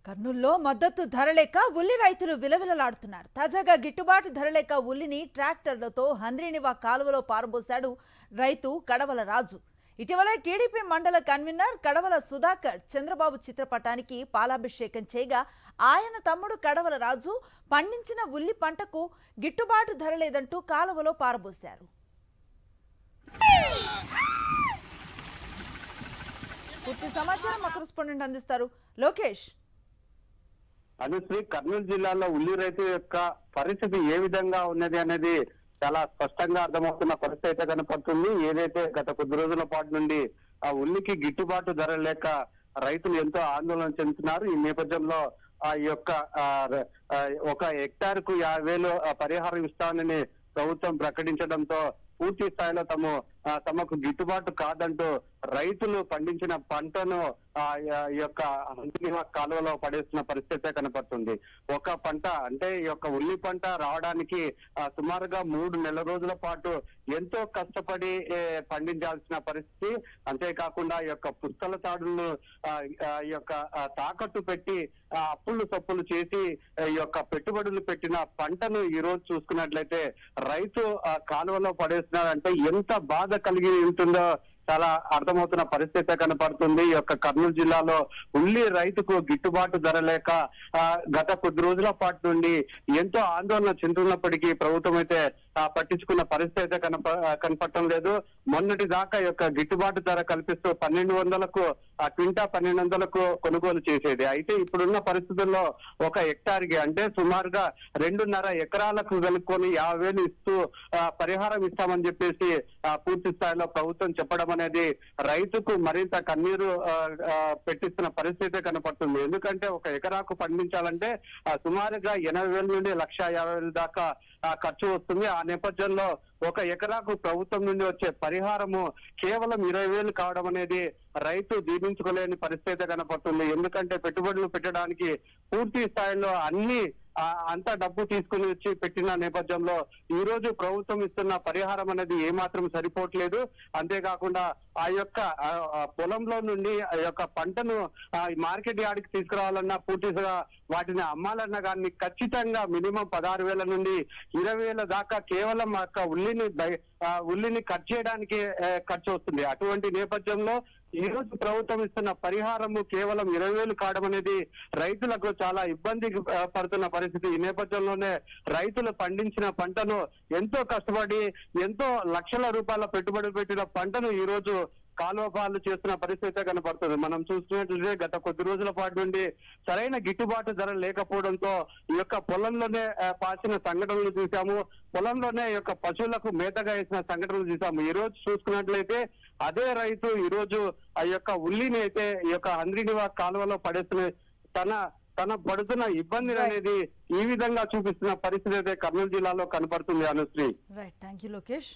కర్నూలులో మద్దతు ధర లేక ఉల్లి రైతులు విలవిలలాడుతున్నారు. తాజాగా గిట్టుబాటు ధర లేక ఉల్లిని ట్రాక్టర్లతో హంద్రీనివా కాలువలో పారబోశాడు రైతు కడవల రాజు. ఇటీవల టీడీపీ మండల కన్వీనర్ కడవల సుధాకర్ చంద్రబాబు చిత్రపటానికి పాలాభిషేకం చేయగా ఆయన తమ్ముడు కడవల రాజు పండించిన ఉల్లి పంటకు గిట్టుబాటు ధర లేదంటూ కాలువలో పారబోశారు. పూర్తి సమాచారం మా కరెస్పాండెంట్ అందిస్తారు లోకేష్. అనుశ్రీ, కర్నూలు జిల్లాలో ఉల్లి రైతు యొక్క పరిస్థితి ఏ విధంగా ఉన్నది అనేది చాలా స్పష్టంగా అర్థమవుతున్న పరిస్థితి అయితే కనపడుతుంది. ఏదైతే గత కొద్ది రోజుల పాటు నుండి ఆ ఉల్లికి గిట్టుబాటు ధర లేక రైతులు ఎంతో ఆందోళన చెందుతున్నారు. ఈ నేపథ్యంలో ఈ యొక్క ఒక హెక్టార్ కు 50,000 పరిహారం ఇస్తానని ప్రభుత్వం ప్రకటించడంతో పూర్తి స్థాయిలో తమకు గిట్టుబాటు కాదంటూ రైతులు పండించిన పంటను ఈ యొక్క హంద్రీనివా కాలువలో పడేస్తున్న పరిస్థితి కనపడుతుంది. ఒక పంట అంటే ఈ యొక్క ఉల్లి పంట రావడానికి సుమారుగా 3 నెలల రోజుల పాటు ఎంతో కష్టపడి పండించాల్సిన పరిస్థితి. అంతేకాకుండా ఈ యొక్క పుస్తల తాడులను ఈ యొక్క తాకట్టు పెట్టి అప్పులు సప్పులు చేసి ఈ యొక్క పెట్టుబడులు పెట్టిన పంటను ఈ రోజు చూసుకున్నట్లయితే రైతు కాలువలో పడేస్తున్నారంటే ఎంత బాధ కలిగి ఉంటుందో చాలా అర్థమవుతున్న పరిస్థితి కనపడుతుంది. ఈ యొక్క కర్నూలు జిల్లాలో ఉల్లి రైతుకు గిట్టుబాటు ధర లేక గత కొద్ది రోజుల పాటు నుండి ఎంతో ఆందోళన చెందుతున్నప్పటికీ ప్రభుత్వం అయితే పట్టించుకున్న పరిస్థితి అయితే కనపడటం లేదు. మొన్నటి దాకా యొక్క గిట్టుబాటు ధర కల్పిస్తూ 1,200కు క్వింటా 1,200కు కొనుగోలు చేసేది. అయితే ఇప్పుడున్న పరిస్థితుల్లో ఒక హెక్టార్కి అంటే సుమారుగా 2.5 ఎకరాలకు కలుపుకొని 50,000 ఇస్తూ పరిహారం ఇస్తామని చెప్పేసి పూర్తి స్థాయిలో ప్రభుత్వం చెప్పడం అనేది రైతుకు మరింత కన్నీరు పెట్టిస్తున్న పరిస్థితి కనపడుతుంది. ఎందుకంటే ఒక ఎకరాకు పండించాలంటే సుమారుగా 80,000 నుండి 1,50,000 దాకా ఖర్చు వస్తుంది. ఆ నేపథ్యంలో ఒక ఎకరాకు ప్రభుత్వం నుండి వచ్చే పరిహారము కేవలం 20,000 కావడం అనేది రైతు జీర్ణించుకోలేని పరిస్థితి కనపడుతుంది. ఎందుకంటే పెట్టుబడులు పెట్టడానికి పూర్తి స్థాయిలో అంత డబ్బు తీసుకుని వచ్చి పెట్టిన నేపథ్యంలో ఈ రోజు ప్రభుత్వం ఇస్తున్న పరిహారం అనేది ఏమాత్రం సరిపోవట్లేదు. అంతేకాకుండా ఆ యొక్క పొలంలో నుండి ఆ యొక్క పంటను మార్కెట్ యార్డ్కి తీసుకురావాలన్నా పూర్తిగా వాటిని అమ్మాలన్నా కానీ ఖచ్చితంగా మినిమం 16,000 నుండి 20,000 దాకా కేవలం ఆ యొక్క ఉల్లిని కట్ చేయడానికి ఖర్చు వస్తుంది. అటువంటి నేపథ్యంలో ఈ రోజు ప్రభుత్వం ఇస్తున్న పరిహారము కేవలం 20,000 కావడం అనేది రైతులకు చాలా ఇబ్బంది పడుతున్న పరిస్థితి. ఈ నేపథ్యంలోనే రైతులు పండించిన పంటను ఎంతో కష్టపడి ఎంతో లక్షల రూపాయల పెట్టుబడి పెట్టిన పంటను ఈ రోజు కాలువ పాలు చేస్తున్న పరిస్థితి కనపడుతుంది. మనం చూస్తున్నట్లయితే గత కొద్ది రోజుల పాటు నుండి సరైన గిట్టుబాటు ధర లేకపోవడంతో ఈ యొక్క పొలంలోనే పాచిన సంఘటనలు చూసాము. పొలంలోనే ఈ యొక్క పశువులకు మేతగా వేసిన సంఘటనలు చూసాము. ఈ రోజు చూసుకున్నట్లయితే అదే రైతు ఈ రోజు ఆ యొక్క ఉల్లిని అయితే ఈ యొక్క హంద్రీనివా కాలువలో పడేస్తున్న తన పడుతున్న ఇబ్బంది అనేది ఈ విధంగా చూపిస్తున్న పరిస్థితి అయితే కర్నూలు జిల్లాలో కనపడుతుంది. Anusri, right, thank you Lokesh.